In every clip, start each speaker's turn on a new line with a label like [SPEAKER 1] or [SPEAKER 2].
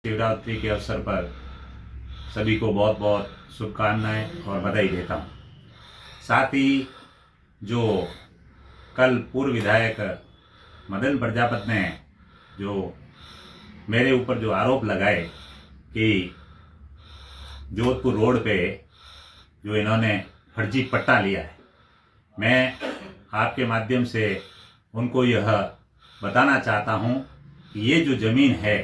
[SPEAKER 1] शिवरात्रि के अवसर पर सभी को बहुत बहुत शुभकामनाएं और बधाई देता हूं। साथ ही जो कल पूर्व विधायक मदन प्रजापत ने जो मेरे ऊपर जो आरोप लगाए कि जोधपुर रोड पे जो इन्होंने फर्जी पट्टा लिया है, मैं आपके माध्यम से उनको यह बताना चाहता हूं कि ये जो ज़मीन है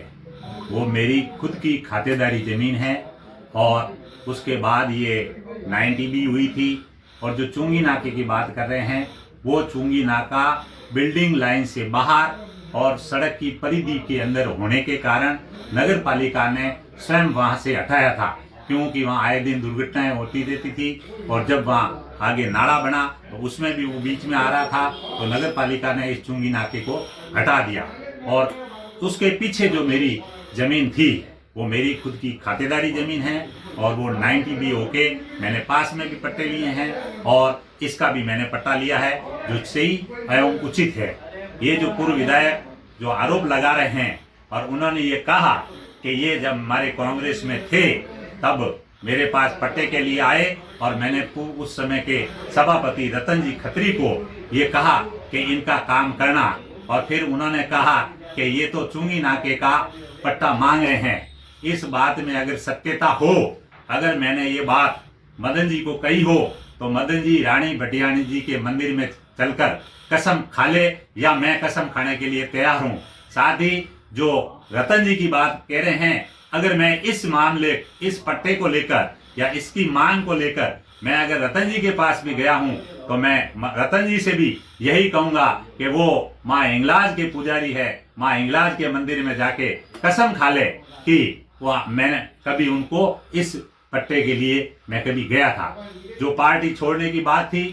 [SPEAKER 1] वो मेरी खुद की खातेदारी ज़मीन है और उसके बाद ये 90B हुई थी। और जो चुंगी नाके की बात कर रहे हैं वो चुंगी नाका बिल्डिंग लाइन से बाहर और सड़क की परिधि के अंदर होने के कारण नगर पालिका ने स्वयं वहां से हटाया था, क्योंकि वहां आए दिन दुर्घटनाएं होती रहती थी। और जब वहां आगे नाला बना तो उसमें भी वो बीच में आ रहा था, तो नगर पालिका ने इस चुंगी नाके को हटा दिया। और उसके पीछे जो मेरी जमीन थी वो मेरी खुद की खातेदारी जमीन है और वो 90B होके मैंने पास में भी पट्टे लिए हैं और इसका भी मैंने पट्टा लिया है, जो सही एवं उचित है। ये जो पूर्व विधायक जो आरोप लगा रहे हैं और उन्होंने ये कहा कि ये जब हमारे कांग्रेस में थे तब मेरे पास पट्टे के लिए आए और मैंने उस समय के सभापति रतन जी खत्री को ये कहा कि इनका काम करना, और फिर उन्होंने कहा कि ये तो चुंगी नाके का पट्टा मांग रहे हैं। इस बात में अगर सत्यता हो, अगर मैंने ये बात मदन जी को कही हो, तो मदन जी रानी भटियाणी जी के मंदिर में चलकर कसम खा ले या मैं कसम खाने के लिए तैयार हूं। साथ ही जो रतन जी की बात कह रहे हैं, अगर मैं इस मामले, इस पट्टे को लेकर या इसकी मांग को लेकर मैं अगर रतन जी के पास भी गया हूं, तो मैं रतन जी से भी यही कहूंगा कि वो माँ हिंगलाज के पुजारी है, माँ हिंगलाज के मंदिर में जाके कसम खा ले कि वह मैंने कभी उनको इस पट्टे के लिए मैं कभी गया था। जो पार्टी छोड़ने की बात थी,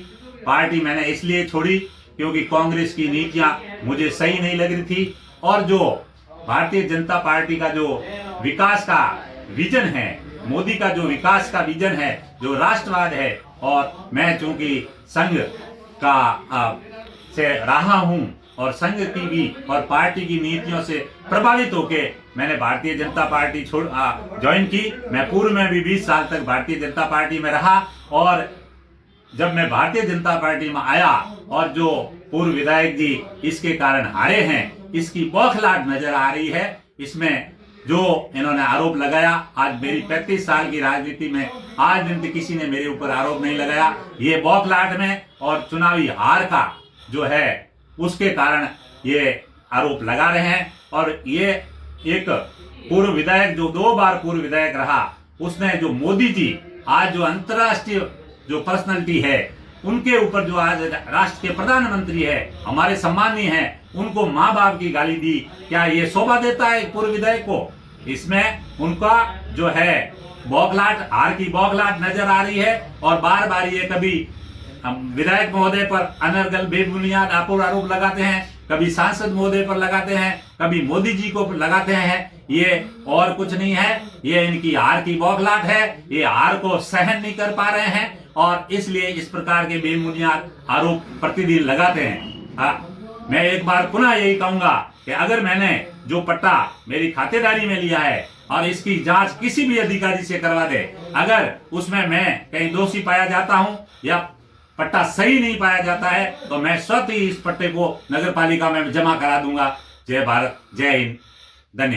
[SPEAKER 1] पार्टी मैंने इसलिए छोड़ी क्योंकि कांग्रेस की नीतियां मुझे सही नहीं लग रही थी, और जो भारतीय जनता पार्टी का जो विकास का विजन है, मोदी का जो विकास का विजन है, जो राष्ट्रवाद है, और मैं चूंकि संघ का से रहा हूं और संघ की भी और पार्टी की नीतियों से प्रभावित होके मैंने भारतीय जनता पार्टी ज्वाइन की। मैं पूर्व में भी 20 साल तक भारतीय जनता पार्टी में रहा, और जब मैं भारतीय जनता पार्टी में आया और जो पूर्व विधायक जी इसके कारण हारे हैं, इसकी बौखलाहट नजर आ रही है। इसमें जो इन्होंने आरोप लगाया, आज मेरी 35 साल की राजनीति में आज दिन तक किसी ने मेरे ऊपर आरोप नहीं लगाया। ये बौखलाहट में और चुनावी हार का जो है उसके कारण ये आरोप लगा रहे हैं। और ये एक पूर्व विधायक जो 2 बार पूर्व विधायक रहा, उसने जो मोदी जी आज जो अंतर्राष्ट्रीय जो पर्सनालिटी है, उनके ऊपर जो आज राष्ट्र के प्रधानमंत्री है, हमारे सम्मानीय हैं, उनको माँ बाप की गाली दी। क्या ये शोभा देता है पूर्व विधायक को? इसमें उनका जो है बौखलाहट, हार की बौखलाहट नजर आ रही है। और बार बार ये कभी विधायक महोदय पर अनर्गल बेबुनियाद आरोप लगाते हैं, कभी सांसद महोदय पर लगाते हैं, कभी मोदी जी को लगाते हैं। ये और कुछ नहीं है, ये इनकी हार की बौखलाहट है। ये हार को सहन नहीं कर पा रहे हैं और इसलिए इस प्रकार के बेबुनियाद आरोप प्रतिदिन लगाते हैं। मैं एक बार पुनः यही कहूंगा कि अगर मैंने जो पट्टा मेरी खातेदारी में लिया है और इसकी जांच किसी भी अधिकारी से करवा दे, अगर उसमें मैं कहीं दोषी पाया जाता हूं या पट्टा सही नहीं पाया जाता है, तो मैं स्वतः ही इस पट्टे को नगर पालिका में जमा करा दूंगा। जय भारत, जय हिंद, धन्यवाद।